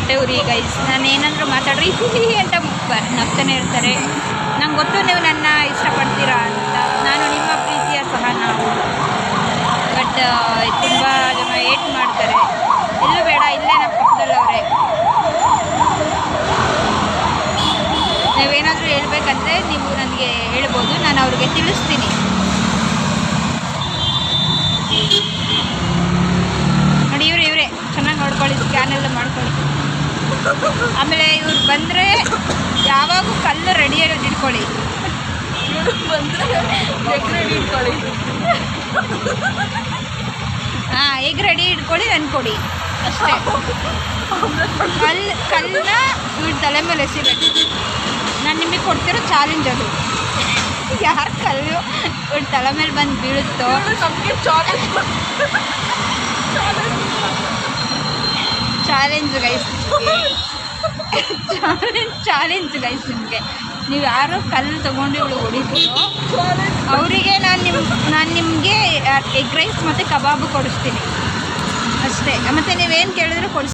ಹೊಟ್ಟೆ ಉರಿ ಗೈಸ್. ನಾನು ಏನಾದರೂ ಮಾತಾಡ್ರಿ ಅಂತ ನಗ್ತಾನೆ ಇರ್ತಾರೆ. ನಂಗೆ ಗೊತ್ತು ನೀವು ನನ್ನ ಇಷ್ಟಪಡ್ತೀರಾ ಅಂತ. ನಾನು ನಿಮ್ಮ ಪ್ರೀತಿಯ ಸಹ ನಾವು. ಬಟ್ ತುಂಬ ಜನ ಏಟ್ ಮಾಡ್ತಾರೆ. ಎಲ್ಲೂ ಬೇಡ, ಇಲ್ಲೇ ನಮ್ಮ ಪಕ್ಕದಲ್ಲವ್ರೆ. ನೀವೇನಾದರೂ ಹೇಳ್ಬೇಕಂದ್ರೆ ನೀವು ನನಗೆ ಹೇಳ್ಬೋದು, ನಾನು ಅವ್ರಿಗೆ ತಿಳಿಸ್ತೀನಿ. ನೋಡಿ ಇವರೇ ಚೆನ್ನಾಗಿ ನೋಡ್ಕೊಳ್ಳಿ, ಸ್ಕ್ಯಾನ್ ಎಲ್ಲ ಮಾಡ್ಕೊಳ್ಳಿ. ಆಮೇಲೆ ಇವ್ರು ಬಂದರೆ ಯಾವಾಗೂ ಕಲ್ಲು ರೆಡಿಯಾಗಿ ಇಟ್ಕೊಳ್ಳಿ. ಹಾಂ, ಎಗ್ ರೆಡಿ ಇಟ್ಕೊಳ್ಳಿ, ನನ್ನ ಕೊಡಿ ಅಷ್ಟೇ. ಕಲ್ಲನ್ನ ಇವ್ರ ತಲೆ ಮೇಲೆ ಎಸಿಬೇಕು. ನಾನು ನಿಮಗೆ ಕೊಡ್ತಿರೋ ಚಾಲೆಂಜ್ ಅದು. ಯಾರು ಕಲ್ಲು ಇವ್ರ ತಲೆ ಮೇಲೆ ಬಂದು ಬೀಳುತ್ತೋ ಚಾಲೆಂಜ್ ಗೈಸ್. ಚಾಲೆಂಜ್ ಗೈಸ್ ನಿಮಗೆ. ನೀವು ಯಾರು ಕಲ್ಲು ತೊಗೊಂಡು ಇವಳು ಹೊಡಿತೀರೋ ಅವರಿಗೆ ನಾನು ನಿಮಗೆ ಎಗ್ ರೈಸ್ ಮತ್ತು ಕಬಾಬು ಕೊಡಿಸ್ತೀನಿ ಅಷ್ಟೇ. ಮತ್ತು ನೀವೇನು ಕೇಳಿದ್ರು ಕೊಡಿಸ್ತೀನಿ.